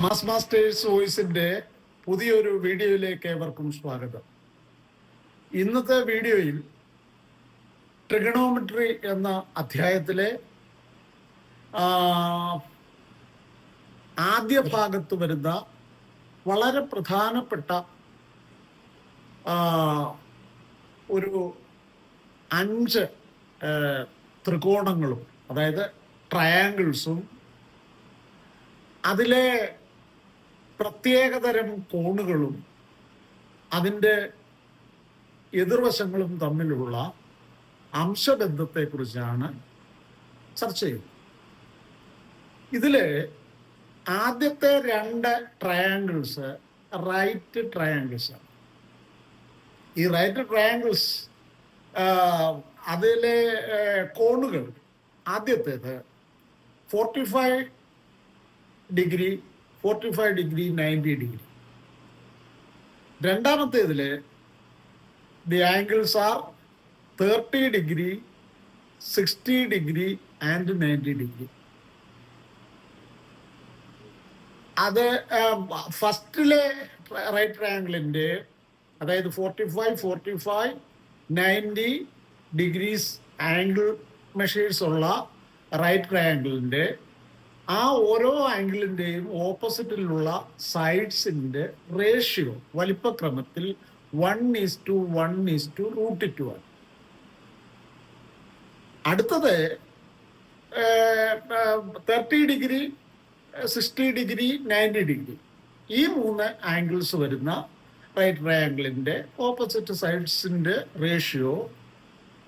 Mass masters വോയിസിന്റെ പുതിയൊരു വീഡിയോയിലേക്ക് ഏവർക്കും സ്വാഗതം. ഇന്നത്തെ വീഡിയോയിൽ ട്രിഗണോമെട്രി എന്ന അധ്യായത്തിലെ ആദ്യ ഭാഗത്ത് വരുന്ന വളരെ പ്രധാനപ്പെട്ട ഒരു 5 ത്രികോണങ്ങളും, അതായത് ട്രയാങ്കിൾസും അതിലെ പ്രത്യേകതരം കോണുകളും അതിൻ്റെ എതിർവശങ്ങളും തമ്മിലുള്ള അംശബന്ധത്തെക്കുറിച്ചാണ് ചർച്ച ചെയ്യുന്നത്. ഇതില് ആദ്യത്തെ 2 ട്രയാങ്കിൾസ് റൈറ്റ് ട്രയാങ്കിൾസ് ആണ്. ഈ റൈറ്റ് ട്രയാങ്കിൾസ് അതിലെ കോണുകൾ, ആദ്യത്തേത് 45 ഡിഗ്രി, 45 ഡിഗ്രി, 90 ഡിഗ്രി. രണ്ടാമത്തേതില് the angles are 30 degree, 60 degree and 90 degree. അത് ഫസ്റ്റിലെ റൈറ്റ് ട്രയാങ്കിളിന്റെ, അതായത് 45, 45, 90 ഡിഗ്രീസ് ആംഗിൾ മെഷേഴ്സ് ഉള്ള റൈറ്റ് ട്രയാങ്കിളിന്റെ ആ ഓരോ ആംഗിളിന്റെയും ഓപ്പോസിറ്റിലുള്ള സൈഡ്സിന്റെ റേഷ്യോ വലിപ്പക്രമത്തിൽ 1:1:√2 ആണ്. അടുത്തത് 30 ഡിഗ്രി, 60 ഡിഗ്രി, 90 ഡിഗ്രി. ഈ 3 ആംഗിൾസ് വരുന്ന റൈറ്റ് ട്രയാങ്കിളിന്റെ ഓപ്പോസിറ്റ് സൈഡ്സിന്റെ റേഷ്യോ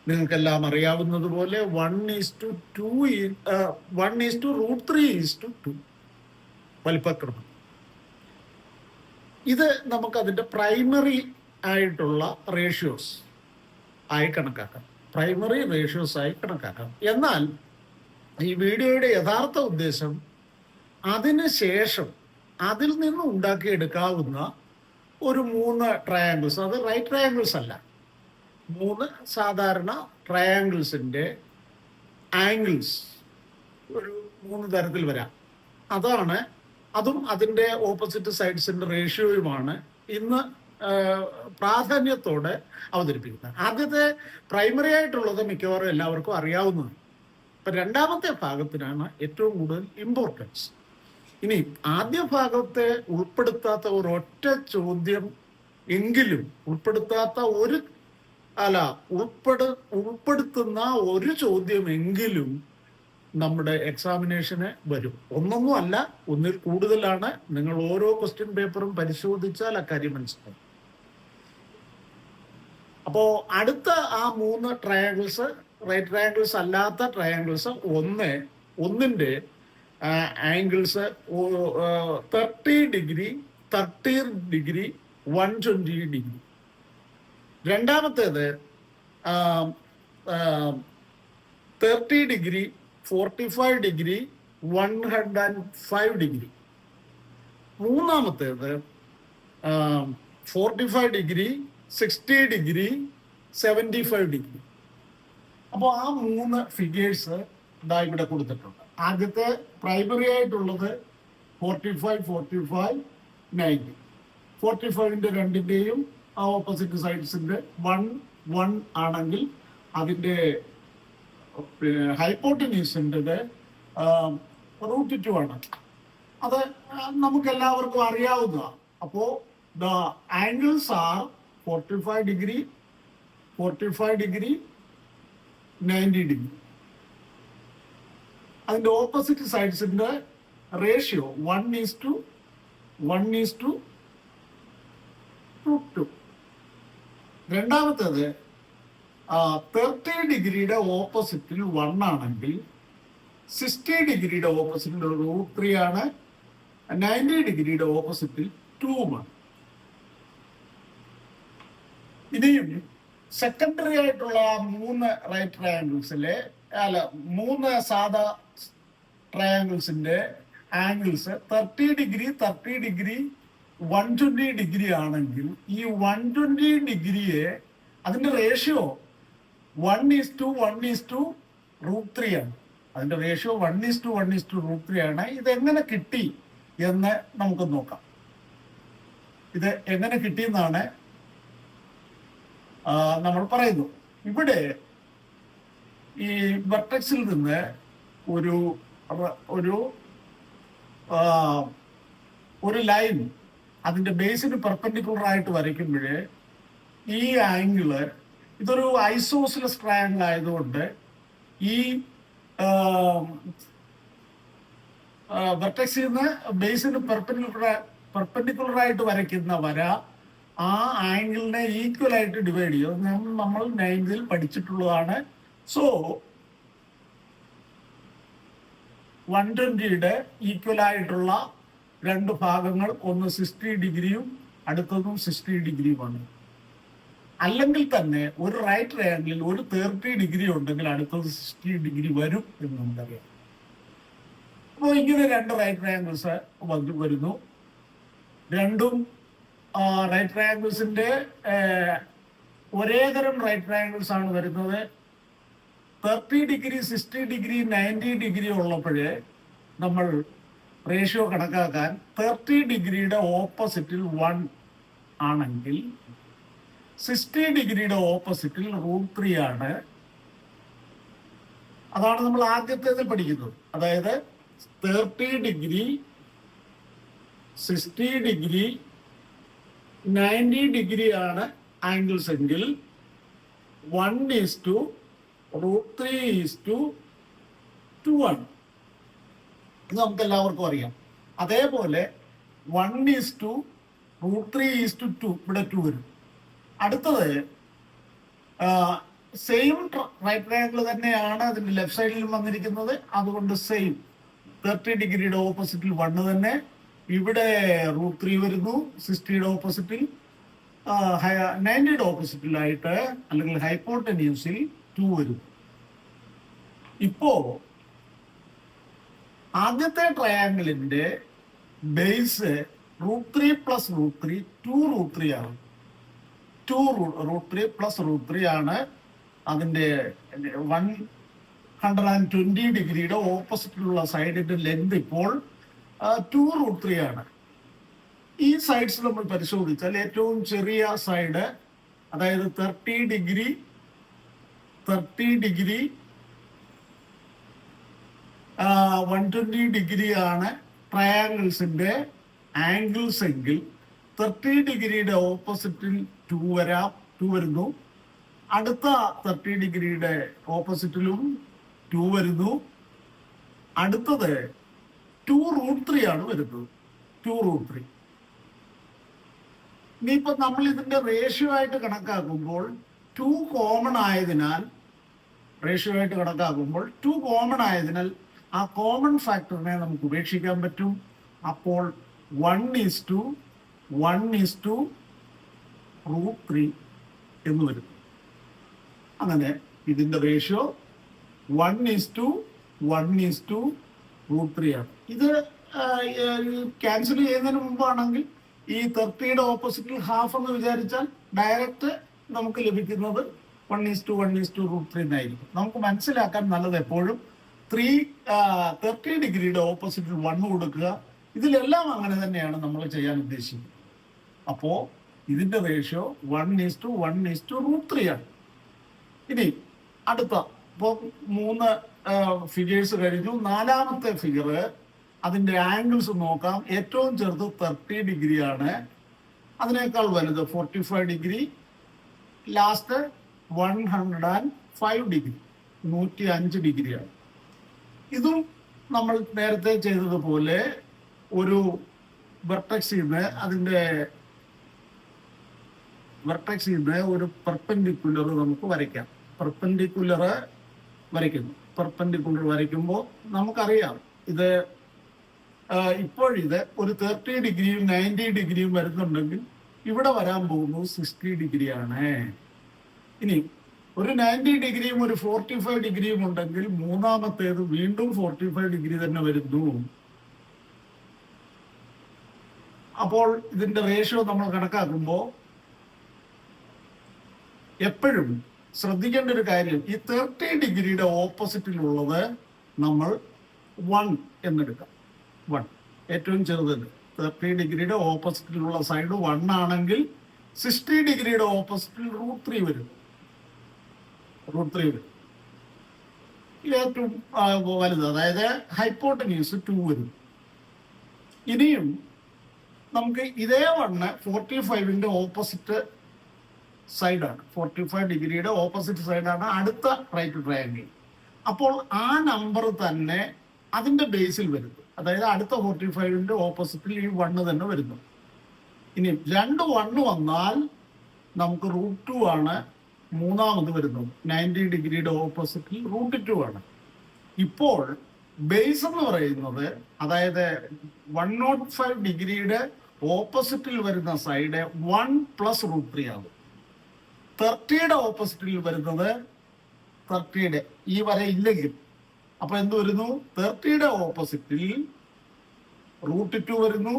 നിങ്ങൾക്കെല്ലാം അറിയാവുന്നതുപോലെ 1:2 വലിപ്പക്രമം. ഇത് നമുക്ക് അതിന്റെ പ്രൈമറി ആയിട്ടുള്ള റേഷ്യോസ് ആയി കണക്കാക്കാം, പ്രൈമറി റേഷ്യോസ് ആയി കണക്കാക്കാം. എന്നാൽ ഈ വീഡിയോയുടെ യഥാർത്ഥ ഉദ്ദേശം അതിന് ശേഷം അതിൽ നിന്ന് ഉണ്ടാക്കിയെടുക്കാവുന്ന ഒരു 3 ട്രയാങ്കിൾസ്, അത് റൈറ്റ് ട്രയാങ്കിൾസ് അല്ല, 3 സാധാരണ ട്രയാങ്കിൾസിന്റെ ആംഗിൾസ് ഒരു 3 തരത്തിൽ വരാം. അതും അതിൻ്റെ ഓപ്പോസിറ്റ് സൈഡ്സിന്റെ റേഷ്യോയുമാണ് ഇന്ന് പ്രാധാന്യത്തോടെ അവതരിപ്പിക്കുന്നത്. ആദ്യത്തെ പ്രൈമറി ആയിട്ടുള്ളത് മിക്കവാറും എല്ലാവർക്കും അറിയാവുന്നതാണ്. ഇപ്പൊ രണ്ടാമത്തെ ഭാഗത്തിനാണ് ഏറ്റവും കൂടുതൽ ഇമ്പോർട്ടൻസ്. ഇനി ആദ്യ ഭാഗത്തെ ഉൾപ്പെടുത്താത്ത ഒരൊറ്റ ചോദ്യം എങ്കിലും, ഉൾപ്പെടുത്തുന്ന ഒരു ചോദ്യമെങ്കിലും നമ്മുടെ എക്സാമിനേഷന് വരും. ഒന്നൊന്നും അല്ല, ഒന്നിൽ കൂടുതലാണ്. നിങ്ങൾ ഓരോ ക്വസ്റ്റ്യൻ പേപ്പറും പരിശോധിച്ചാൽ അക്കാര്യം മനസ്സിലാവും. അപ്പോ അടുത്ത ആ 3 ട്രയാങ്കിൾസ്, റൈറ്റ് ട്രയാങ്കിൾസ് അല്ലാത്ത ട്രയാങ്കിൾസ്, ഒന്നിന്റെ ആംഗിൾസ് 30 ഡിഗ്രി, 30 ഡിഗ്രി, 120 ഡിഗ്രി. രണ്ടാമത്തേത് 30 ഡിഗ്രി, 45 ഡിഗ്രി, 105 ഡിഗ്രി. മൂന്നാമത്തേത് 45 ഡിഗ്രി, 60 ഡിഗ്രി, 75 ഡിഗ്രി. അപ്പോൾ ആ 3 ഫിഗേഴ്സ് ഇവിടെ കൊടുത്തിട്ടുണ്ട്. ആദ്യത്തെ പ്രൈമറി ആയിട്ടുള്ളത് 45, 45, 90. 45ന്റെ രണ്ടിന്റെയും ഓപ്പോസിറ്റ് സൈഡ്സിന്റെ 1 ആണെങ്കിൽ അതിന്റെ ഹൈപ്പോട്ടനീസിൻ്റെ √2 ആണ്. അത് നമുക്ക് എല്ലാവർക്കും അറിയാവുന്നതാണ്. അപ്പോ the angles are 45 degree, 45 degree, 90 degree. അതിന്റെ ഓപ്പോസിറ്റ് സൈഡ്സിന്റെ റേഷ്യോ 1:1:√2. രണ്ടാമത്തേത് 30 ഡിഗ്രിയുടെ ഓപ്പോസിറ്റിൽ 1 ആണെങ്കിൽ 60 ഡിഗ്രിയുടെ ഓപ്പോസിറ്റിൽ √3 ആണ്, 90 ഡിഗ്രിയുടെ ഓപ്പോസിറ്റിൽ 2 ആണ്. ഇനിയും സെക്കൻഡറി ആയിട്ടുള്ള 3 റൈറ്റ് ട്രയാങ്കിൾസിലെ 3 സാധാ ട്രയാങ്കിൾസിന്റെ ആംഗിൾസ് 30 ഡിഗ്രി, 30 ഡിഗ്രി, 120 ഡിഗ്രി ആണെങ്കിൽ ഈ 120 ഡിഗ്രിയെ അതിന്റെ റേഷ്യോ 1:1:√3 ആണ്. അതിന്റെ റേഷ്യോ 1:1:√3 ആണ്. ഇതെങ്ങനെ കിട്ടി എന്ന് നമുക്ക് നോക്കാം. ഇത് എങ്ങനെ കിട്ടിയെന്നാണ് നമ്മൾ പറയുന്നു. ഇവിടെ ഈ വെർട്ടെക്സിൽ നിന്ന് ഒരു ഒരു ഒരു ലൈൻ അതിന്റെ ബേസിന് പെർപെൻഡിക്കുലർ ആയിട്ട് വരയ്ക്കുമ്പോൾ ഈ ആംഗിള്, ഇതൊരു ഐസോസിലസ് ട്രയാങ്കിൾ ആയതുകൊണ്ട് ഈ വെർട്ടെക്സിൽ നിന്ന് ബേസിന് പെർപെൻഡിക്കുലർ ആയിട്ട് വരയ്ക്കുന്ന വര ആ ആംഗിളിനെ ഈക്വൽ ആയിട്ട് ഡിവൈഡ് ചെയ്യും. നമ്മൾ 9th പഠിച്ചിട്ടുള്ളതാണ്. സോ 120യുടെ ഈക്വൽ ആയിട്ടുള്ള രണ്ട് ഭാഗങ്ങൾ, ഒന്ന് 60 ഡിഗ്രിയും അടുത്തതും 60 ഡിഗ്രിയുമാണ്. അല്ലെങ്കിൽ തന്നെ ഒരു റൈറ്റ് ട്രയാങ്കിളിൽ ഒരു 30 ഡിഗ്രി ഉണ്ടെങ്കിൽ അടുത്തത് 60 ഡിഗ്രി വരും എന്ന് നമുക്കറിയാം. അപ്പോൾ ഇങ്ങനെ രണ്ട് റൈറ്റ് ട്രയാങ്കിൾസ് വരുന്നു. രണ്ടും റൈറ്റ് ട്രയാങ്കിൾസിന്റെ ഒരേ തരം റൈറ്റ് ട്രയാങ്കിൾസ് ആണ് വരുന്നത്. 30 ഡിഗ്രി, 60 ഡിഗ്രി, 90 ഡിഗ്രി ഉള്ളപ്പോഴേ നമ്മൾ റേഷ്യോ കണക്കാക്കാൻ 30 ഡിഗ്രിയുടെ ഓപ്പോസിറ്റിൽ 1 ആണെങ്കിൽ 60 ഡിഗ്രിയുടെ ഓപ്പോസിറ്റിൽ √3 ആണ്. അതാണ് നമ്മൾ ആദ്യത്തേതിൽ പഠിക്കുന്നത്. അതായത് 30 ഡിഗ്രി, 60 ഡിഗ്രി, 90 ഡിഗ്രി ആണ് ആംഗിൾസ് എങ്കിൽ 1:√3:2 ഇത് നമുക്ക് എല്ലാവർക്കും അറിയാം. അതേപോലെ 1:√3:2 ഇവിടെ 2 വരും. അടുത്തത് സെയിം റൈറ്റ് ട്രയാങ്കിൾ തന്നെയാണ് അതിന്റെ ലെഫ്റ്റ് സൈഡിലും വന്നിരിക്കുന്നത്. അതുകൊണ്ട് സെയിം 30 ഡിഗ്രിയുടെ ഓപ്പോസിറ്റിൽ 1 തന്നെ, ഇവിടെ √3 വരുന്നു. 60യുടെ ഓപ്പോസിറ്റിൽ 90യുടെ ഓപ്പോസിറ്റിലായിട്ട് അല്ലെങ്കിൽ ഹൈപ്പോട്ടന്യൂസിൽ 2 വരും. ഇപ്പോ ആദ്യത്തെ ട്രയാങ്കിളിന്റെ ബേസ് √3 + √3 2√3 ആണ്. 2√3 + √3 ആണ് അതിന്റെ 120 ഡിഗ്രിയുടെ ഓപ്പോസിറ്റിലുള്ള സൈഡിന്റെ ലെങ്ത് ഇപ്പോൾ 2√3 ആണ്. ഈ സൈഡ്സ് നമ്മൾ പരിശോധിച്ചാൽ ഏറ്റവും ചെറിയ സൈഡ്, അതായത് 30 ഡിഗ്രി 120 ഡിഗ്രി ആണ് ട്രയാങ്കിൾസിന്റെ ആംഗിൾസ് എങ്കിൽ 30 ഡിഗ്രിയുടെ ഓപ്പോസിറ്റിൽ 2 വരുന്നു. അടുത്ത 30 ഡിഗ്രിയുടെ ഓപ്പോസിറ്റിലും 2 വരുന്നു. അടുത്തത് 2√3 ആണ് വരുന്നത്. 2√3. ഇനിയിപ്പോ നമ്മൾ ഇതിന്റെ റേഷ്യോ ആയിട്ട് കണക്കാക്കുമ്പോൾ 2 കോമൺ ആയതിനാൽ ആ കോമൺ ഫാക്ടറിനെ നമുക്ക് ഉപേക്ഷിക്കാൻ പറ്റും. അപ്പോൾ 1:1:√3 എന്ന് വരും. അങ്ങനെ ഇതിന്റെ റേഷ്യോ 1:1:√3 ആണ്. ഇത് ക്യാൻസൽ ചെയ്യുന്നതിന് മുമ്പാണെങ്കിൽ ഈ 30യുടെ ഓപ്പോസിറ്റിൽ ഹാഫ് എന്ന് വിചാരിച്ചാൽ ഡയറക്റ്റ് നമുക്ക് ലഭിക്കുന്നത് 1:1:√3 എന്നായിരിക്കും. നമുക്ക് മനസ്സിലാക്കാൻ നല്ലത് എപ്പോഴും 30 ഡിഗ്രിയുടെ ഓപ്പോസിറ്റിൽ 1 കൊടുക്കുക. ഇതിലെല്ലാം അങ്ങനെ തന്നെയാണ് നമ്മൾ ചെയ്യാൻ ഉദ്ദേശിക്കുന്നത്. അപ്പോ ഇതിന്റെ റേഷ്യോ 1:1:√3 ആണ്. ഇനി അടുത്ത, ഇപ്പോൾ 3 ഫിഗേഴ്സ് കഴിഞ്ഞു. 4ാമത്തെ ഫിഗർ, അതിന്റെ ആംഗിൾസ് നോക്കാം. ഏറ്റവും ചെറുത് 30 ഡിഗ്രി ആണ്. അതിനേക്കാൾ വലുത് 45 ഡിഗ്രി. ലാസ്റ്റ് 105 ഡിഗ്രി, 105 ഡിഗ്രിയാണ്. ഇതും നമ്മൾ നേരത്തെ ചെയ്തതുപോലെ ഒരു വെർട്ടെക്സിൽ നിന്ന് ഒരു പെർപെൻഡിക്കുലർ നമുക്ക് വരയ്ക്കാം. പെർപെൻഡിക്കുലർ വരയ്ക്കുമ്പോൾ നമുക്കറിയാം ഇത് ഇപ്പോഴിത് ഒരു 30 ഡിഗ്രിയും 90 ഡിഗ്രിയും വരുന്നുണ്ടെങ്കിൽ ഇവിടെ വരാൻ പോകുന്നത് 60 ഡിഗ്രിയാണ്. ഇനി ഒരു 90 ഡിഗ്രിയും ഒരു 45 ഡിഗ്രിയും ഉണ്ടെങ്കിൽ മൂന്നാമത്തേത് വീണ്ടും 45 ഡിഗ്രി തന്നെ വരുന്നു. അപ്പോൾ ഇതിന്റെ റേഷ്യോ നമ്മൾ കണക്കാക്കുമ്പോൾ എപ്പോഴും ശ്രദ്ധിക്കേണ്ട ഒരു കാര്യം, ഈ 30 ഡിഗ്രിയുടെ ഓപ്പോസിറ്റിലുള്ളത് നമ്മൾ 1 എന്നെടുക്കാം. 1 ഏറ്റവും ചെറുത് 30 ഡിഗ്രിയുടെ ഓപ്പോസിറ്റിലുള്ള സൈഡ് 1 ആണെങ്കിൽ 60 ഡിഗ്രിയുടെ ഓപ്പോസിറ്റിൽ √3 വരും. √3 വരും. ഏറ്റവും വലുത്, അതായത് ഹൈപ്പോട്ടന്യൂസ് 2 വരും. ഇനിയും നമുക്ക് ഇതേ വണ്ണ് 45ന്റെ ഓപ്പോസിറ്റ് സൈഡാണ്, 45 ഡിഗ്രിയുടെ ഓപ്പോസിറ്റ് സൈഡാണ് അടുത്ത റൈറ്റ് ട്രയാങ്കിൾ. അപ്പോൾ ആ നമ്പർ തന്നെ അതിന്റെ ബേസിൽ വരുന്നു, അതായത് അടുത്ത 45ന്റെ ഓപ്പോസിറ്റിൽ ഈ 1 തന്നെ വരുന്നു. ഇനി 2 1 വന്നാൽ നമുക്ക് √2 ആണ് മൂന്നാമത് വരുന്നത്, 90 ഡിഗ്രിയുടെ ഓപ്പോസിറ്റിൽ √2 ആണ്. ഇപ്പോൾ ബേസ് എന്ന് പറയുന്നത്, അതായത് 105 ഡിഗ്രിയുടെ ഓപ്പോസിറ്റിൽ വരുന്ന സൈഡ് 1 + √3 ആണ്. 30യുടെ ഓപ്പോസിറ്റിൽ വരുന്നത് 30യുടെ ഈ വര ഇല്ലെങ്കിൽ അപ്പൊ എന്ത് വരുന്നു, 30യുടെ ഓപ്പോസിറ്റിൽ √2 വരുന്നു.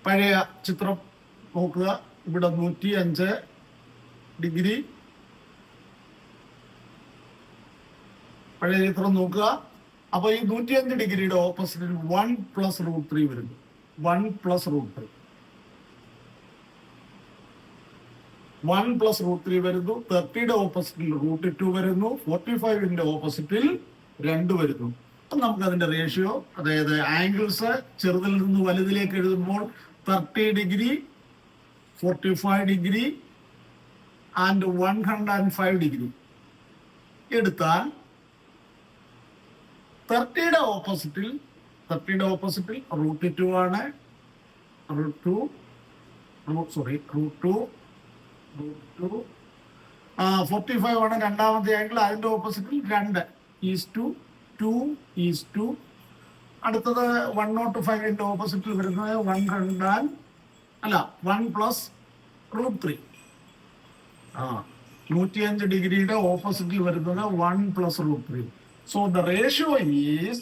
പഴയ ചിത്രം നോക്കുക, ഇവിടെ 105 ഡിഗ്രി, പഴയ ചിത്രം നോക്കുക. അപ്പൊ ഈ 105 ഡിഗ്രിയുടെ ഓപ്പോസിറ്റിൽ 1 + √3 വരുന്നു, 1 + √3, 1 + √3 വരുന്നു. 30യുടെ ഓപ്പോസിറ്റിൽ √2 വരുന്നു. 45ന്റെ ഓപ്പോസിറ്റിൽ 2 വരുന്നു. അപ്പൊ നമുക്ക് അതിന്റെ റേഷ്യോ, അതായത് ആംഗിൾസ് ചെറുതിൽ നിന്ന് വലുതിലേക്ക് എഴുതുമ്പോൾ 30 ഡിഗ്രി, 45 ഡിഗ്രി ആൻഡ് 105 ഡിഗ്രി എടുത്താൽ 30യുടെ ഓപ്പോസിറ്റിൽ √2 ആണ്, √2 45 ആണ് രണ്ടാമത്തെ ആംഗിൾ. അതിന്റെ ഓപ്പോസിറ്റിൽ 2:2. അടുത്തത് 105ന്റെ ഓപ്പോസിറ്റിൽ വരുന്നത് 1 + √3. 105 ഡിഗ്രിയുടെ ഓപ്പോസിറ്റിൽ വരുന്നത് 1 + √3. So the ratio is,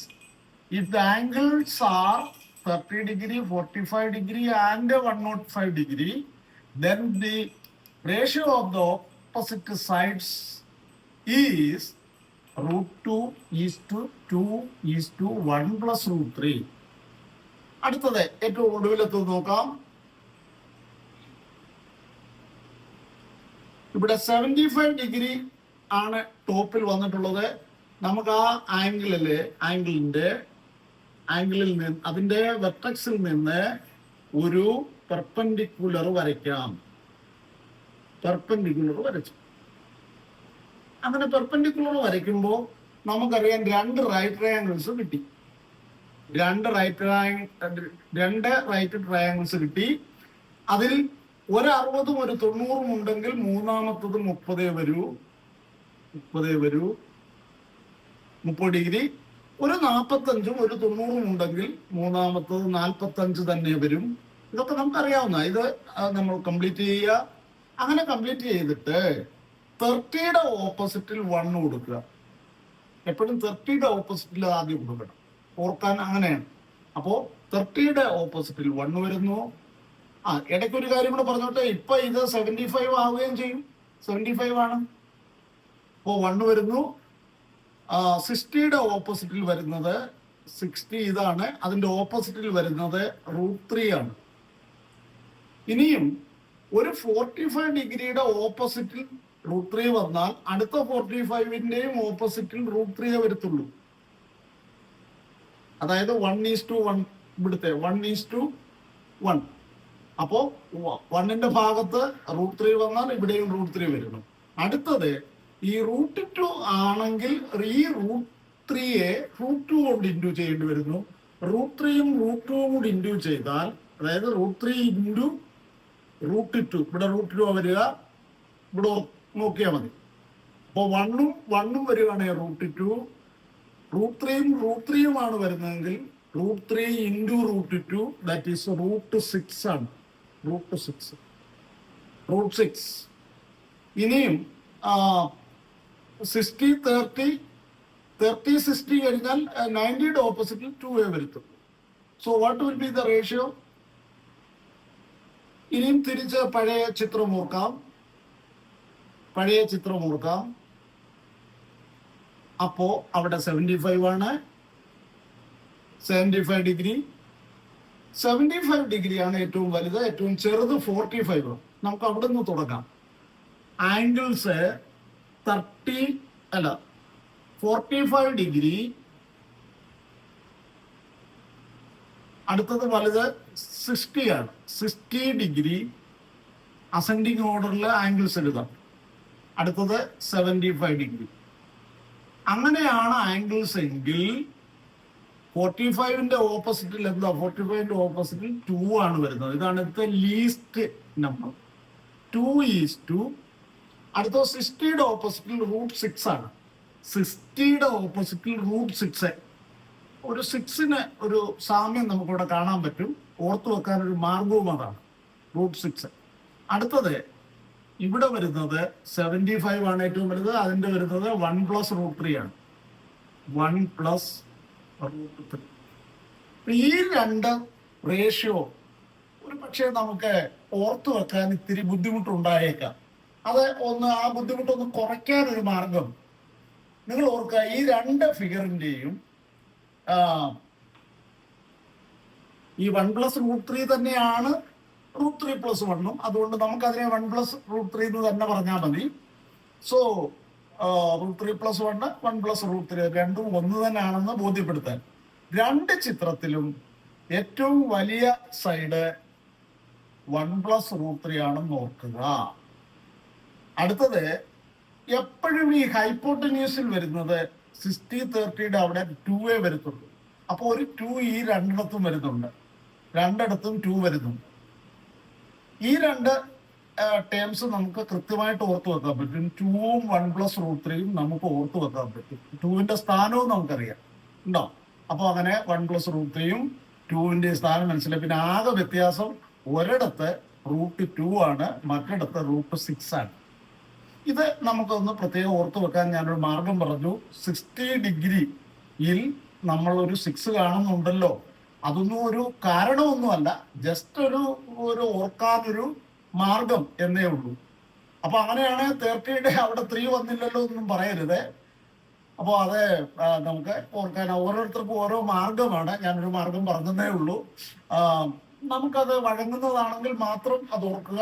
if the angles are 30 degree, 45 degree and 105 degree, then the ratio of the opposite sides is √2:2:1 + √3. അടുത്തത് ഏറ്റവും ഒടുവിലത്ത് നോക്കാം. ഇവിടെ 75 ഡിഗ്രി ആണ് ടോപ്പിൽ വന്നിട്ടുള്ളത്. നമുക്ക് ആ ആംഗിളിൽ നിന്ന്, അതിന്റെ വെർട്ടക്സിൽ നിന്ന് ഒരു പെർപെൻഡിക്കുലർ വരയ്ക്കാം. വരച്ചു. അങ്ങനെ പെർപെൻഡിക്കുലർ വരയ്ക്കുമ്പോൾ നമുക്കറിയാം 2 റൈറ്റ് ട്രയാങ്കിൾസ് കിട്ടി. 2 റൈറ്റ് ട്രയാങ്കിൾസ് കിട്ടി. അതിൽ ഒരു 60ഉം ഒരു 90ഉം ഉണ്ടെങ്കിൽ മൂന്നാമത്തത് 30 വരൂ, 30 ഡിഗ്രി. ഒരു 45ഉം ഒരു 90ഉം ഉണ്ടെങ്കിൽ മൂന്നാമത്തത് 45 തന്നെ വരും. ഇതൊക്കെ നമുക്കറിയാവുന്ന, ഇത് നമ്മൾ കംപ്ലീറ്റ് ചെയ്യുക. അങ്ങനെ കംപ്ലീറ്റ് ചെയ്തിട്ട് 30യുടെ ഓപ്പോസിറ്റിൽ 1 കൊടുക്കുക. എപ്പോഴും 30യുടെ ഓപ്പോസിറ്റിൽ ആദ്യം കൊടുക്കണം, ഓർക്കാൻ അങ്ങനെയാണ്. അപ്പോ 30യുടെ ഓപ്പോസിറ്റിൽ 1 വരുന്നു. ഇടയ്ക്ക് ഒരു കാര്യം കൂടെ പറഞ്ഞോട്ടെ, ഇപ്പൊ ഇത് 75 ആവുകയും ചെയ്യും, 75 ആണ്. അപ്പോ 1 വരുന്നു. 60യുടെ ഓപ്പോസിറ്റിൽ വരുന്നത് 60 ഇതാണ്, അതിന്റെ ഓപ്പോസിറ്റിൽ വരുന്നത് √3 ആണ്. ഇനിയും ഒരു 45 ഡിഗ്രിയുടെ ഓപ്പോസിറ്റിൽ √3 വന്നാൽ അടുത്ത 45ന്റെയും ഓപ്പോസിറ്റിൽ √3 വരത്തുള്ളൂ. അതായത് 1:1, ഇവിടുത്തെ 1:1. അപ്പോ 1ന്റെ ഭാഗത്ത് √3 വന്നാൽ ഇവിടെയും √3 വരുന്നു. അടുത്തത് ഈ √2 ആണെങ്കിൽ ഈ √3യെ √2 കൊണ്ട് ഇൻഡ്യൂ ചെയ്യേണ്ടി വരുന്നു. √3യും √2വും കൂടി ഇൻഡ്യൂ ചെയ്താൽ, അതായത് √3 × √2, ഇവിടെ √2 വരിക, ഇവിടെ നോക്കിയാൽ മതി. അപ്പോൾ 1ഉം വരികയാണെങ്കിൽ √2, √3യും √3യുമാണ് വരുന്നതെങ്കിൽ √3 × √2, ദാറ്റ് ഈസ് √6 ആണ്. √6. ഇനിയും 60 കഴിഞ്ഞാൽ 90യുടെ ഓപ്പോസിറ്റിൽ 2a വരുത്തും. So what will be the ratio? ഇനിയും തിരിച്ച് പഴയ ചിത്രം ഓർക്കാം. അപ്പോ അവിടെ 75 ആണ്, 75 ഡിഗ്രി. 75 ഡിഗ്രിയാണ് ഏറ്റവും വലുത്. ഏറ്റവും ചെറുത് 45. നമുക്ക് അവിടെ നിന്ന് തുടങ്ങാം. Angles 45 degree. അടുത്തത് വലുത് 60 ആണ്. 60 ഡിഗ്രി. അസെൻഡിങ് ഓർഡറിൽ ആംഗിൾസ് എഴുതാം. അടുത്തത് 75 ഡിഗ്രി. അങ്ങനെയാണ് ആംഗിൾസ് എങ്കിൽ 45ന്റെ ഓപ്പോസിറ്റിൽ എന്താ? 45ന്റെ ഓപ്പോസിറ്റിൽ 2 ആണ് വരുന്നത്. ഇതാണ് ഇവിടുത്തെ ലീസ്റ്റ് നമ്പർ. 2:2. അടുത്ത 60യുടെ ഓപ്പോസിറ്റിൽ √6 ആണ്. 60യുടെ ഓപ്പോസിറ്റിൽ √6. ഒരു 6ന് ഒരു സാമ്യം നമുക്കിവിടെ കാണാൻ പറ്റും. ഓർത്തു വെക്കാൻ ഒരു മാർഗവും അതാണ് √6. അടുത്തത് ഇവിടെ വരുന്നത് 75 ആണ് ഏറ്റവും വലുത്. അതിന്റെ വരുന്നത് 1 + √3 ആണ്. 1 + √3. ഈ രണ്ട് റേഷ്യോ ഒരു പക്ഷേ നമുക്ക് ഓർത്തു വെക്കാൻ ഇത്തിരി ബുദ്ധിമുട്ടുണ്ടായേക്കാം. അത് ആ ബുദ്ധിമുട്ടൊന്ന് കുറയ്ക്കാൻ ഒരു മാർഗം നിങ്ങൾ ഓർക്കുക. ഈ രണ്ട് ഫിഗറിന്റെയും ഈ 1 + √3 തന്നെയാണ് √3 + 1. അതുകൊണ്ട് നമുക്കതിനെ 1 + √3 എന്ന് തന്നെ പറഞ്ഞാൽ മതി. സോ √3 + 1 1 + √3 രണ്ടും ഒന്ന് തന്നെയാണെന്ന് ബോധ്യപ്പെടുത്താൻ രണ്ട് ചിത്രത്തിലും ഏറ്റവും വലിയ സൈഡ് 1 + √3 ആണെന്ന് ഓർക്കുക. അടുത്തത് എപ്പോഴും ഈ ഹൈപ്പോട്ടന്യൂസിൽ വരുന്നത് 60-30യുടെ അവിടെ 2 വരത്തുള്ളൂ. അപ്പോൾ ഒരു 2 ഈ രണ്ടിടത്തും വരുന്നുണ്ട്. രണ്ടിടത്തും 2 വരുന്നുണ്ട്. ഈ രണ്ട് ടേംസ് നമുക്ക് കൃത്യമായിട്ട് ഓർത്തു വെക്കാൻ പറ്റും. 2ഉം 1 + √3യും നമുക്ക് ഓർത്തു വെക്കാൻ പറ്റും. 2ന്റെ സ്ഥാനവും നമുക്കറിയാം ഉണ്ടോ? അപ്പോൾ അങ്ങനെ 1 + √3യും 2ന്റെ സ്ഥാനം മനസ്സിലായി. പിന്നെ ആകെ വ്യത്യാസം ഒരിടത്ത് √2 ആണ്, മറ്റിടത്ത് √6 ആണ്. ഇത് നമുക്കൊന്ന് പ്രത്യേകം ഓർത്തു വെക്കാൻ ഞാനൊരു മാർഗം പറഞ്ഞു. 60 ഡിഗ്രിയിൽ നമ്മൾ ഒരു 6 കാണുന്നുണ്ടല്ലോ. അതൊന്നും ഒരു കാരണമൊന്നുമല്ല, ജസ്റ്റ് ഒരു ഓർക്കാനൊരു മാർഗം എന്നേ ഉള്ളൂ. അപ്പൊ അങ്ങനെയാണ് 30യുടെ അവിടെ 3 വന്നില്ലല്ലോ എന്നും പറയരുത്. അപ്പോൾ അത് നമുക്ക് ഓർക്കാൻ ഓരോരുത്തർക്കും ഓരോ മാർഗമാണ്. ഞാനൊരു മാർഗം പറഞ്ഞതേ ഉള്ളൂ. നമുക്കത് വഴങ്ങുന്നതാണെങ്കിൽ മാത്രം അത് ഓർക്കുക.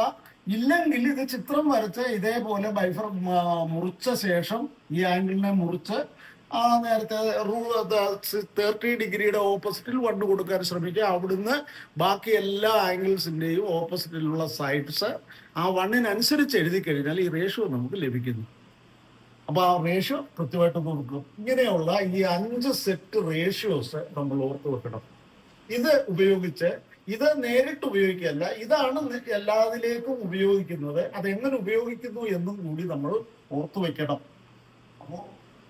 ഇല്ലെങ്കിൽ ഇത് ചിത്രം വരച്ച് ഇതേപോലെ മുറിച്ച ശേഷം ഈ ആംഗിളിനെ മുറിച്ച് നേരത്തെ 30 ഡിഗ്രിയുടെ ഓപ്പോസിറ്റിൽ 1 കൊടുക്കാൻ ശ്രമിക്കുക. അവിടുന്ന് ബാക്കി എല്ലാ ആംഗിൾസിന്റെയും ഓപ്പോസിറ്റിലുള്ള സൈഡ്സ് ആ 1-നുസരിച്ച് എഴുതി കഴിഞ്ഞാൽ ഈ റേഷ്യോ നമുക്ക് ലഭിക്കുന്നു. അപ്പൊ ആ റേഷ്യോ കൃത്യമായിട്ട് നോക്കും. ഇങ്ങനെയുള്ള ഈ 5 സെറ്റ് റേഷ്യോസ് നമ്മൾ ഓർത്ത് വെക്കണം. ഇത് ഉപയോഗിച്ച് ഇത് നേരിട്ട് ഉപയോഗിക്കുകയല്ല, ഇതാണ് എല്ലാത്തിലേക്കും ഉപയോഗിക്കുന്നത്. അതെങ്ങനെ ഉപയോഗിക്കുന്നു എന്നും കൂടി നമ്മൾ ഓർത്തു വെക്കണം. അപ്പോൾ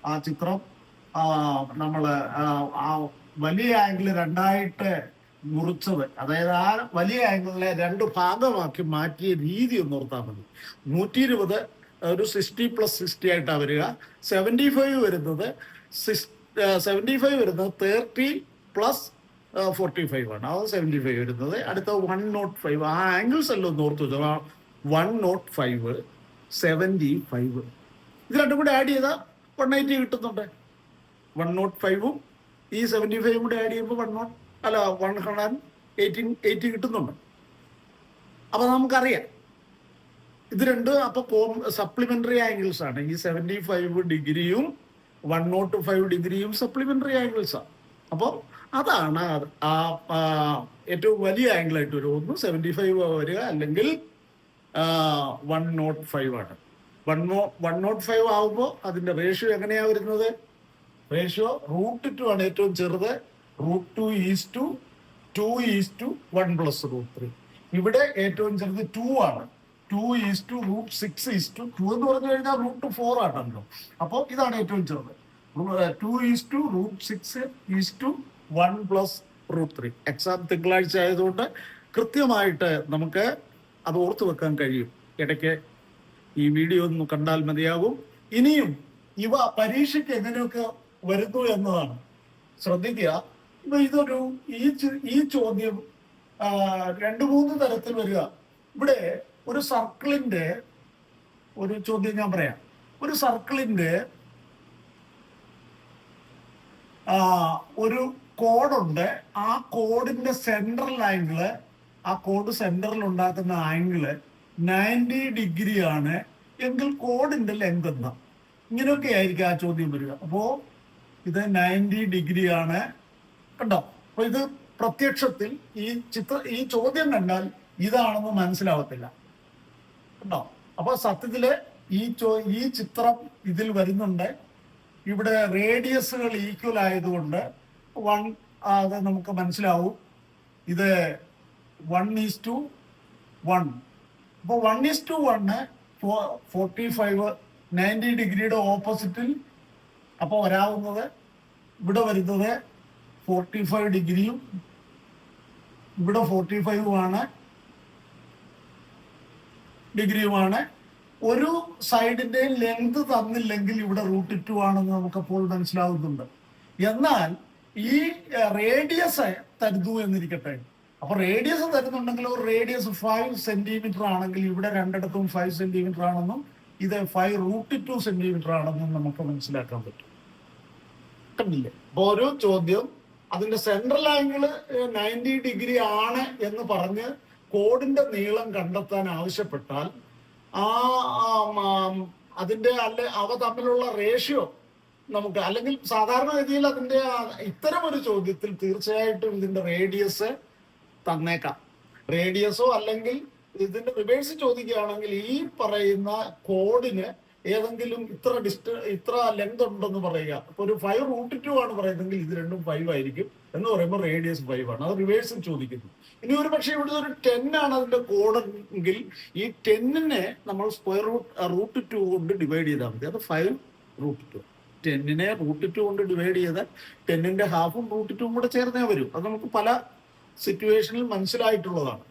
ആ ചിത്രം നമ്മൾ ആ വലിയ ആംഗിൾ രണ്ടായിട്ട് മുറിച്ചത്, അതായത് ആ വലിയ ആംഗിളിനെ 2 ഭാഗമാക്കി മാറ്റിയ രീതി ഒന്ന് ഓർത്താൽ മതി. 120 ഒരു 60 + 60 ആയിട്ടാണ് വരിക. 75 വരുന്നത് 30 + 45 ആണ്. അത് 75 വരുന്നത്. അടുത്ത 105. ആ ആംഗിൾസ് എല്ലാം ഒന്ന് ഓർത്ത് വെച്ചോ. 105 75 ഇത് രണ്ടും കൂടെ ആഡ് ചെയ്താൽ 180 കിട്ടുന്നുണ്ട്. 105ഉം ഈ 75ഉം കൂടെ ആഡ് ചെയ്യുമ്പോൾ 180 കിട്ടുന്നുണ്ട്. അപ്പൊ നമുക്കറിയാം ഇത് രണ്ടും അപ്പൊ സപ്ലിമെന്ററി ആംഗിൾസ് ആണ്. ഈ 75 ഡിഗ്രിയും 105 ഡിഗ്രിയും സപ്ലിമെന്ററി ആംഗിൾസ് ആണ്. അപ്പോൾ അതാണ് ഏറ്റവും വലിയ ആംഗിൾ ആയിട്ട് വരും. ഒന്ന് 75 വരിക, അല്ലെങ്കിൽ 105 ആണ്. 105 ആവുമ്പോൾ അതിന്റെ റേഷ്യോ എങ്ങനെയാ വരുന്നത്? റേഷ്യോ √2 ആണ് ഏറ്റവും ചെറുത്. √2:2 2:1 + √3. ഇവിടെ ഏറ്റവും ചെറുത് 2 ആണ്. 2:6:2 എന്ന് പറഞ്ഞു കഴിഞ്ഞാൽ √4 ആണല്ലോ. അപ്പോൾ ഇതാണ് ഏറ്റവും ചെറുത്. 2:6:1 + √3. എക്സാം തിങ്കളാഴ്ച ആയതുകൊണ്ട് കൃത്യമായിട്ട് നമുക്ക് അത് ഓർത്തു വെക്കാൻ കഴിയും. ഇടയ്ക്ക് ഈ വീഡിയോ ഒന്ന് കണ്ടാൽ മതിയാകും. ഇനിയും ഇവ പരീക്ഷയ്ക്ക് എങ്ങനെയൊക്കെ വരുന്നു എന്നതാണ് ശ്രദ്ധിക്കുക. ഇതൊരു ഈ ചോദ്യം 2-3 തരത്തിൽ വരിക. ഇവിടെ ഒരു സർക്കിളിന്റെ ഒരു ചോദ്യം ഞാൻ പറയാം. ഒരു സർക്കിളിന്റെ ഒരു കോഡുണ്ട്. ആ കോഡിന്റെ സെൻട്രൽ ആംഗിള്, ആ കോഡ് സെന്ററിൽ ഉണ്ടാക്കുന്ന ആംഗിള് 90 ഡിഗ്രി ആണ് എങ്കിൽ കോഡിന്റെ ലെങ്ത് എന്താ? ഇങ്ങനെയൊക്കെ ആയിരിക്കും ആ ചോദ്യം വരിക. അപ്പോ ഇത് 90 ഡിഗ്രി ആണ്. കണ്ടോ? അപ്പൊ ഇത് പ്രത്യക്ഷത്തിൽ ഈ ചോദ്യം കണ്ടാൽ ഇതാണെന്ന് മനസ്സിലാവത്തില്ല. കണ്ടോ? അപ്പൊ സത്യത്തില് ഈ ചിത്രം ഇതിൽ വരുന്നുണ്ട്. ഇവിടെ റേഡിയസുകൾ ഈക്വൽ ആയതുകൊണ്ട് അത് നമുക്ക് മനസ്സിലാവും. ഇത് 1:1. അപ്പൊ 1:1 45 90 ഡിഗ്രിയുടെ ഓപ്പോസിറ്റിൽ അപ്പൊ വരാവുന്നത് ഇവിടെ വരുന്നത് 45 ഡിഗ്രിയും ഇവിടെ 45 ഡിഗ്രിയുമാണ്. ഒരു സൈഡിന്റെ ലെങ്ത് തന്നില്ലെങ്കിൽ ഇവിടെ √2 ആണെന്ന് നമുക്കപ്പോൾ മനസ്സിലാവുന്നുണ്ട്. എന്നാൽ ഈ റേഡിയസ് തരുന്നു എന്നിരിക്കട്ടെ. അപ്പൊ റേഡിയസ് തരുന്നുണ്ടെങ്കിൽ ഒരു റേഡിയസ് 5 സെന്റിമീറ്റർ ആണെങ്കിൽ ഇവിടെ രണ്ടിടത്തും 5 സെന്റിമീറ്റർ ആണെന്നും ഇത് 5√2 സെന്റിമീറ്റർ ആണെന്നും നമുക്ക് മനസ്സിലാക്കാൻ പറ്റും. കണ്ടില്ലേ? അപ്പൊ ഒരു ചോദ്യം അതിന്റെ സെൻട്രൽ ആംഗിള് 90 ഡിഗ്രി ആണ് എന്ന് പറഞ്ഞ് കോഡിന്റെ നീളം കണ്ടെത്താൻ ആവശ്യപ്പെട്ടാൽ അതിന്റെ അവ തമ്മിലുള്ള റേഷ്യോ നമുക്ക്, അല്ലെങ്കിൽ സാധാരണഗതിയിൽ അതിന്റെ ഇത്തരം ഒരു ചോദ്യത്തിൽ തീർച്ചയായിട്ടും ഇതിന്റെ റേഡിയസ് തന്നേക്കാം. റേഡിയസോ അല്ലെങ്കിൽ ഇതിന്റെ റിവേഴ്സ് ചോദിക്കുകയാണെങ്കിൽ ഈ പറയുന്ന കോഡിന് ഏതെങ്കിലും ഇത്ര ലെങ്ത് ഉണ്ടെന്ന് പറയുക. അപ്പൊ ഒരു 5√2 ആണ് പറയുന്നതെങ്കിൽ ഇത് രണ്ടും 5 ആയിരിക്കും എന്ന് പറയുമ്പോൾ റേഡിയസ് 5 ആണ്. അത് റിവേഴ്സിൽ ചോദിക്കുന്നു. ഇനി ഒരു പക്ഷേ ഇവിടെ ഒരു 10 ആണ് അതിന്റെ കോഡ് എങ്കിൽ ഈ 10നെ നമ്മൾ √2 കൊണ്ട് ഡിവൈഡ് ചെയ്താൽ മതി. അത് 5√2. 10നെ √2 കൊണ്ട് ഡിവൈഡ് ചെയ്താൽ 10ന്റെ ഹാഫും √2 കൂടെ ചേർന്നേ വരും. അത് നമുക്ക് പല സിറ്റുവേഷനിൽ മനസ്സിലായിട്ടുള്ളതാണ്.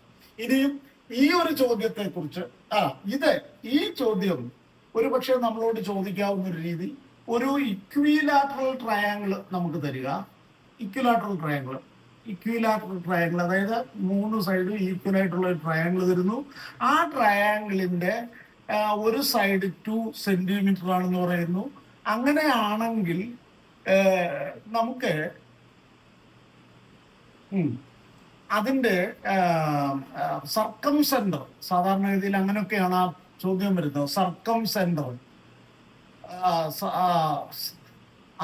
ഇനിയും ഈ ഒരു ചോദ്യത്തെ കുറിച്ച് ഈ ചോദ്യം ഒരു പക്ഷേ നമ്മളോട് ചോദിക്കാവുന്ന ഒരു രീതി, ഒരു ഇക്വിലാറ്ററൽ ട്രയാങ്കിൾ നമുക്ക് തരിക. ഇക്വിലാറ്ററൽ ട്രയാങ്കിൾ അതായത് 3 സൈഡും ഈക്വൽ ആയിട്ടുള്ള ഒരു ട്രയാങ്കിൾ തരുന്നു. ആ ട്രയാങ്കിളിന്റെ ഒരു സൈഡ് 2 സെന്റിമീറ്റർ ആണെന്ന് പറയുന്നു. അങ്ങനെയാണെങ്കിൽ നമുക്ക് അതിന്റെ സർക്കം സെന്റർ, സാധാരണഗതിയിൽ അങ്ങനെയൊക്കെയാണ് ആ ചോദ്യം വരുന്നത്. സർക്കം സെന്റർ,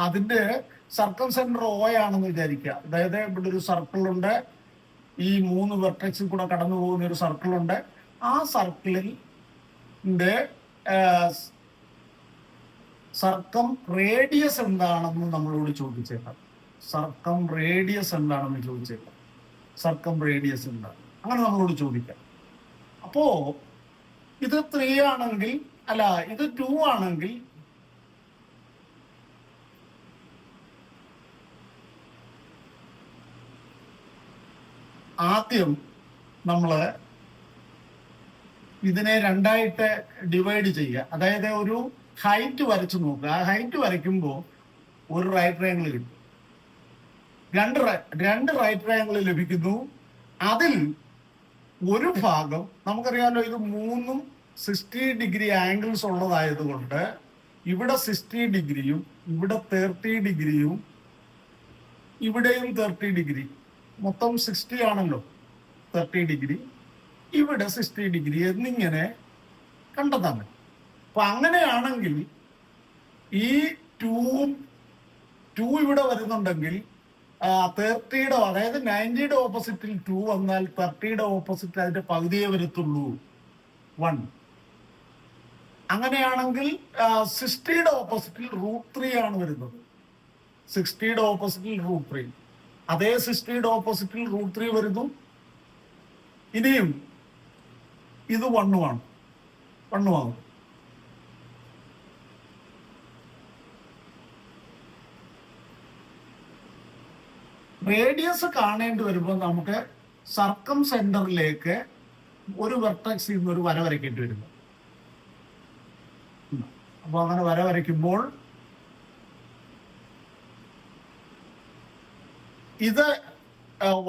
അതിന്റെ സർക്കം സെന്റർ O ആണെന്ന് വിചാരിക്കുക. അതായത് ഇവിടെ ഒരു സർക്കിളുണ്ട്, ഈ 3 വെർട്ടെക്സിൽ കൂടെ കടന്നു പോകുന്ന ഒരു സർക്കിളുണ്ട്. ആ സർക്കിളിന്റെ സർക്കം റേഡിയസ് എന്താണെന്ന് നമ്മളോട് ചോദിച്ചേക്കാം. സർക്കം റേഡിയസ് എന്താണ്? അങ്ങനെ നമ്മളോട് ചോദിക്കാം. അപ്പോ ഇത് 3 ആണെങ്കിൽ, അല്ല ഇത് 2 ആണെങ്കിൽ ആദ്യം നമ്മള് ഇതിനെ 2ആയിട്ട് ഡിവൈഡ് ചെയ്യുക. അതായത് ഒരു ഹൈറ്റ് വരച്ചു നോക്കുക. ആ ഹൈറ്റ് വരയ്ക്കുമ്പോൾ ഒരു റൈറ്റ് ട്രയാങ്കിൾ കിട്ടും. രണ്ട് റൈറ്റ് ട്രയാങ്കിൾ ലഭിക്കുന്നു. അതിൽ ഒരു ഭാഗം നമുക്കറിയാമല്ലോ, ഇത് 3ഉം 60 ഡിഗ്രി ആംഗിൾസ് ഉള്ളതായതുകൊണ്ട് ഇവിടെ 60 ഡിഗ്രിയും ഇവിടെ 30 ഡിഗ്രിയും ഇവിടെയും 30 ഡിഗ്രി, മൊത്തം 60 ആണല്ലോ. 30 ഡിഗ്രി ഇവിടെ 60 ഡിഗ്രി എന്നിങ്ങനെ കണ്ടെത്താൻ പറ്റും. അപ്പൊ അങ്ങനെയാണെങ്കിൽ ഈ 2 ഇവിടെ വരുന്നുണ്ടെങ്കിൽ 30യുടെ, അതായത് 90യുടെ ഓപ്പോസിറ്റിൽ 2 വന്നാൽ 30യുടെ ഓപ്പോസിറ്റ് അതിന്റെ പകുതിയെ വരത്തുള്ളൂ, 1. അങ്ങനെയാണെങ്കിൽ 60യുടെ ഓപ്പോസിറ്റിൽ √3 ആണ് വരുന്നത്. 60യുടെ ഓപ്പോസിറ്റിൽ √3. അതേ 60യുടെ ഓപ്പോസിറ്റിൽ √3 വരുന്നു. ഇനിയും ഇത് 1 ആണ്. റേഡിയസ് കാണേണ്ടി വരുമ്പോൾ നമുക്ക് സർക്കം സെന്ററിലേക്ക് ഒരു വെർട്ടെക്സിൽ നിന്ന് ഒരു വര വരയ്ക്കേണ്ടി വരുന്നു. അപ്പൊ അങ്ങനെ വര വരയ്ക്കുമ്പോൾ ഇത്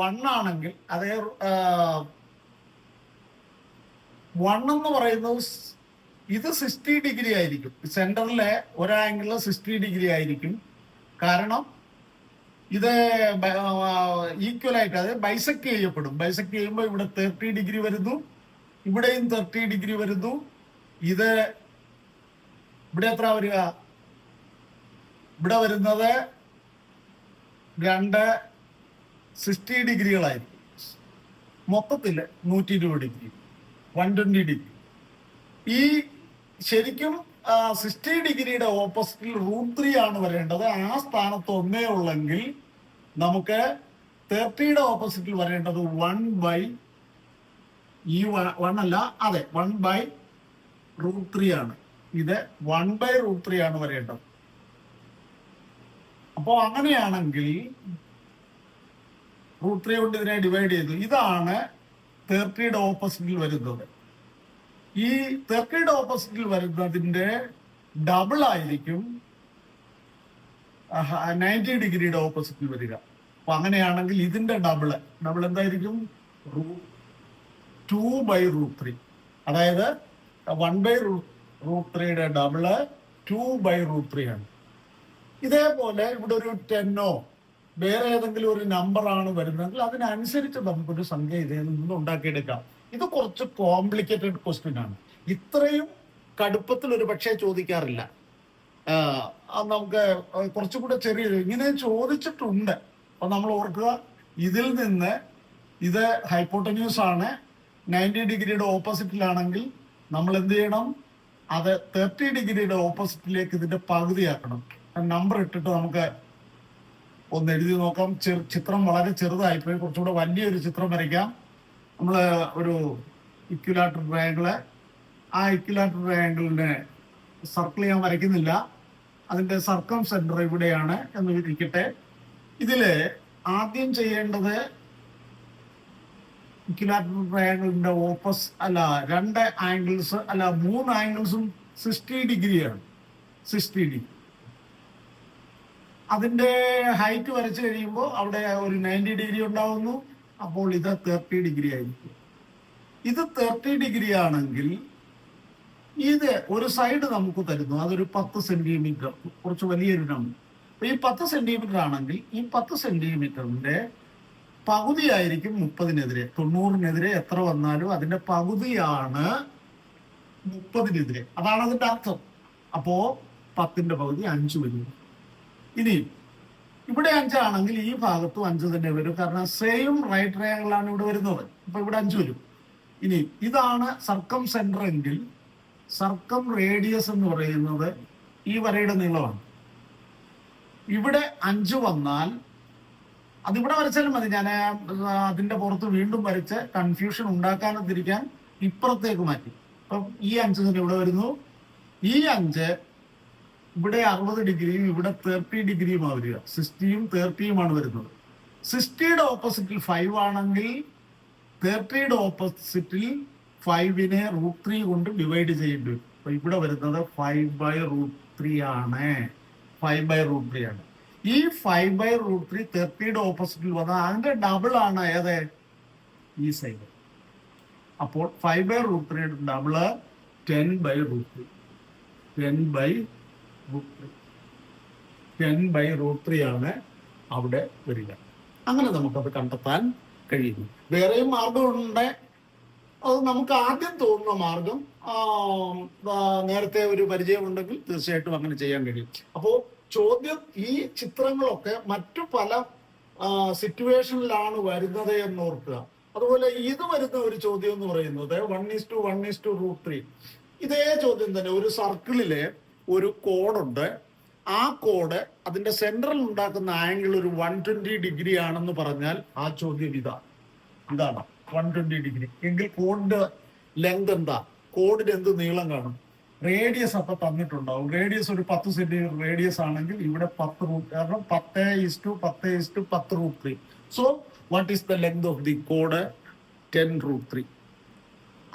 1 ആണെങ്കിൽ, അതേ 1 എന്ന് പറയുന്നത് ഇത് 60 ഡിഗ്രി ആയിരിക്കും. സെന്ററിലെ ഒരു ആംഗിളിൽ 60 ഡിഗ്രി ആയിരിക്കും. കാരണം ഇത് ഈക്വൽ ആയിട്ട് അതായത് ബൈസെക്ട് ചെയ്യപ്പെടും. ബൈസെക്ട് ചെയ്യുമ്പോൾ ഇവിടെ 30 ഡിഗ്രി വരുന്നു, ഇവിടെയും 30 ഡിഗ്രി വരുന്നു. ഇത് ഇവിടെ എത്ര വരിക? ഇവിടെ വരുന്നത് രണ്ട് 60 ഡിഗ്രികളായിരിക്കും. മൊത്തത്തിൽ 120 ഡിഗ്രി, 120 ഡിഗ്രി. ഈ ശരിക്കും 60 ഡിഗ്രിയുടെ ഓപ്പോസിറ്റിൽ √3 ആണ് വരേണ്ടത്. ആ സ്ഥാനത്ത് ഒന്നേ ഉള്ളെങ്കിൽ നമുക്ക് 30യുടെ ഓപ്പോസിറ്റിൽ വരേണ്ടത് 1/, ഈ 1 അല്ല, അതെ 1/√3 ആണ്. ഇത് 1/√3 ആണ് വരേണ്ടത്. അപ്പോ അങ്ങനെയാണെങ്കിൽ √3 കൊണ്ട് ഇതിനെ ഡിവൈഡ് ചെയ്തു. ഇതാണ് 30യുടെ ഓപ്പോസിറ്റിൽ വരുന്നത്. ഈ 30യുടെ ഓപ്പോസിറ്റിൽ വരുന്നതിന്റെ ഡബിൾ ആയിരിക്കും 90 ഡിഗ്രിയുടെ ഓപ്പോസിറ്റിൽ വരിക. അപ്പൊ അങ്ങനെയാണെങ്കിൽ ഇതിന്റെ ഡബിൾ എന്തായിരിക്കും? 2/√3. അതായത് 1/√3യുടെ ഡബിള് 2/√3 ആണ്. ഇതേപോലെ ഇവിടെ ഒരു 10ഓ വേറെ ഏതെങ്കിലും ഒരു നമ്പർ ആണ് വരുന്നതെങ്കിൽ അതിനനുസരിച്ച് നമുക്കൊരു സംഖ്യ ഇതിൽ നിന്ന് ഉണ്ടാക്കിയെടുക്കാം. ഇത് കുറച്ച് കോംപ്ലിക്കേറ്റഡ് ക്വസ്റ്റ്യൻ ആണ്. ഇത്രയും കടുപ്പത്തിൽ ഒരു പക്ഷേ ചോദിക്കാറില്ല. നമുക്ക് കുറച്ചുകൂടെ ചെറിയ ഇങ്ങനെ ചോദിച്ചിട്ടുണ്ട്. അപ്പൊ നമ്മൾ ഓർക്കുക, ഇതിൽ നിന്ന് ഇത് ഹൈപ്പോട്ടന്യൂസ് ആണ്, 90 ഡിഗ്രിയുടെ ഓപ്പോസിറ്റിലാണെങ്കിൽ നമ്മൾ എന്ത് ചെയ്യണം? അത് 30 ഡിഗ്രിയുടെ ഓപ്പോസിറ്റിലേക്ക് ഇതിന്റെ പകുതിയാക്കണം. നമ്പർ ഇട്ടിട്ട് നമുക്ക് ഒന്ന് എഴുതി നോക്കാം. ചിത്രം വളരെ ചെറുതായിപ്പോയി, കുറച്ചുകൂടെ വലിയൊരു ചിത്രം വരയ്ക്കാം. നമ്മൾ ഒരു ഇക്വിലാറ്റർ ട്രയാങ്കിള്, ആ ഇക്വിലാറ്റർ ട്രയാങ്കിളിനെ സർക്കിൾ ഞാൻ വരയ്ക്കുന്നില്ല, അതിന്റെ സർക്കം സെന്റർ ഇവിടെയാണ് എന്ന് ഇരിക്കട്ടെ. ഇതില് ആദ്യം ചെയ്യേണ്ടത് ഇക്വിലാറ്റർ ട്രയാങ്കിളിന്റെ രണ്ട് ആംഗിൾസ് അല്ല 3 ആംഗിൾസും 60 ഡിഗ്രിയാണ്. 60 ഡിഗ്രി. അതിന്റെ ഹൈറ്റ് വരച്ചു കഴിയുമ്പോൾ അവിടെ ഒരു 90 ഡിഗ്രി ഉണ്ടാവുന്നു. അപ്പോൾ ഇത് 30 ഡിഗ്രി ആയിരിക്കും. ഇത് 30 ഡിഗ്രി ആണെങ്കിൽ ഇത് ഒരു സൈഡ് നമുക്ക് തരുന്നു, അതൊരു 10 സെന്റിമീറ്റർ, കുറച്ച് വലിയൊരു നമ്പർ. അപ്പൊ ഈ 10 സെന്റിമീറ്റർ ആണെങ്കിൽ ഈ 10 സെന്റിമീറ്ററിന്റെ പകുതിയായിരിക്കും 30-നെതിരെ. 90-നെതിരെ എത്ര വന്നാലും അതിന്റെ പകുതിയാണ് 30-നെതിരെ. അതാണ് അതിന്റെ അർത്ഥം. അപ്പോ 10ന്റെ പകുതി 5 വരും. ഇനി ഇവിടെ 5 ആണെങ്കിൽ ഈ ഭാഗത്തും 5 തന്നെ വരും, കാരണം സെയിം റൈറ്റ് ട്രയാങ്കിൾ ആണ് ഇവിടെ വരുന്നത്. അപ്പൊ ഇവിടെ 5 വരും. ഇനി ഇതാണ് സർക്കം സെന്റർ എങ്കിൽ സർക്കം റേഡിയസ് എന്ന് പറയുന്നത് ഈ വരയുടെ നീളമാണ്. ഇവിടെ 5 വന്നാൽ അതിവിടെ വരച്ചാലും മതി. ഞാൻ അതിന്റെ പുറത്ത് വീണ്ടും വരച്ച് കൺഫ്യൂഷൻ ഉണ്ടാക്കാതിരിക്കാൻ ഇപ്പുറത്തേക്ക് മാറ്റി. അപ്പം ഈ 5 തന്നെ ഇവിടെ വരുന്നു. ഈ 5 ഇവിടെ 60 ഡിഗ്രിയും ഇവിടെ 30 ഡിഗ്രിയുമാണ് വരിക. 60യും 30യുമാണ് വരുന്നത്. 60യുടെ ഓപ്പോസിറ്റിൽ 5 ആണെങ്കിൽ 30യുടെ ഓപ്പോസിറ്റിൽ 5നെ √3 കൊണ്ട് ഡിവൈഡ് ചെയ്യേണ്ടി വരും. അപ്പൊ ഇവിടെ വരുന്നത് 5/√3 ആണ്. 5/√3 ആണ്. ഈ 5/√3 30യുടെ ഓപ്പോസിറ്റിൽ വന്നാൽ അതിന്റെ ഡബിൾ ആണ് ഏത്? ഈ സൈഡ്. അപ്പോൾ 5/√3യുടെ ഡബിള് 10/√3. 10/√3 ആണ് അവിടെ വരിക. അങ്ങനെ നമുക്കത് കണ്ടെത്താൻ കഴിയുന്നു. വേറെയും മാർഗമുണ്ട്. അത് നമുക്ക് ആദ്യം തോന്നുന്ന മാർഗം നേരത്തെ ഒരു പരിചയമുണ്ടെങ്കിൽ തീർച്ചയായിട്ടും അങ്ങനെ ചെയ്യാൻ കഴിയും. അപ്പോൾ ചോദ്യം, ഈ ചിത്രങ്ങളൊക്കെ മറ്റു പല സിറ്റുവേഷനിലാണ് വരുന്നത് എന്ന് ഓർക്കുക. അതുപോലെ ഇത് വരുന്ന ഒരു ചോദ്യം എന്ന് പറയുന്നത് 1:1:√3. ഇതേ ചോദ്യം തന്നെ. ഒരു സർക്കിളിലെ ഒരു കോഡുണ്ട്. ആ കോഡ് അതിന്റെ സെൻട്രൽ ഉണ്ടാക്കുന്ന ആംഗിൾ ഒരു 120 ഡിഗ്രി ആണെന്ന് പറഞ്ഞാൽ ആ ചോദ്യം ഇതാണ് 120 ഡിഗ്രി എങ്കിൽ കോഡിന്റെ ലെങ്ത് എന്താ? കോഡിന് എന്ത് നീളം കാണും? റേഡിയസ് അപ്പൊ തന്നിട്ടുണ്ടാവും. റേഡിയസ് ഒരു 10 സെന്റിമീറ്റർ റേഡിയസ് ആണെങ്കിൽ ഇവിടെ 10 കാരണം 10:10:10√3. So what is the length of the code? 10√3.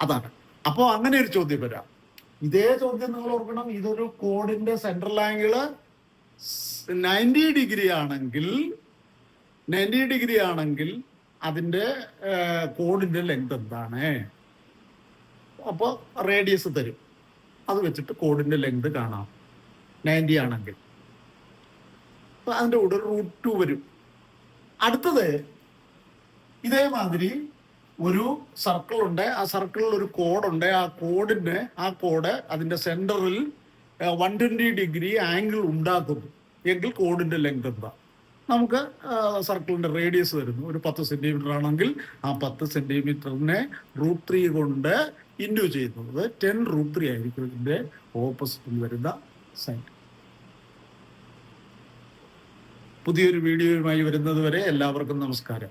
അതാണ്. അപ്പോ അങ്ങനെ ഒരു ചോദ്യം വരാം. ഇതേ ചോദ്യം നിങ്ങൾ ഓർക്കണം. ഇതൊരു കോഡിന്റെ സെൻട്രൽ ആംഗിള് 90 ഡിഗ്രി ആണെങ്കിൽ അതിന്റെ കോഡിന്റെ ലെങ്ത് എന്താണ്? അപ്പൊ റേഡിയസ് തരും. അത് വെച്ചിട്ട് കോഡിന്റെ ലെങ്ത് കാണാം. 90 ആണെങ്കിൽ അതിന്റെ കൂടെ √2 വരും. അടുത്തത് ഇതേമാതിരി ഒരു സർക്കിൾ ഉണ്ട്. ആ സർക്കിളിൽ ഒരു കോഡുണ്ട്. ആ കോഡ് അതിന്റെ സെന്ററിൽ 120 ഡിഗ്രി ആംഗിൾ ഉണ്ടാക്കുന്നു എങ്കിൽ കോഡിന്റെ ലെങ്ത് എന്താ? നമുക്ക് സർക്കിളിന്റെ റേഡിയസ് വരുന്നു ഒരു 10 സെന്റിമീറ്റർ ആണെങ്കിൽ ആ 10 സെന്റിമീറ്ററിനെ √3 കൊണ്ട് ഇൻഡ്യൂ ചെയ്യുന്നത് 10√3 ആയിരിക്കും ഇതിന്റെ ഓപ്പോസിറ്റിൽ വരുന്ന സൈഡ്. പുതിയൊരു വീഡിയോയുമായി വരുന്നത് വരെ എല്ലാവർക്കും നമസ്കാരം.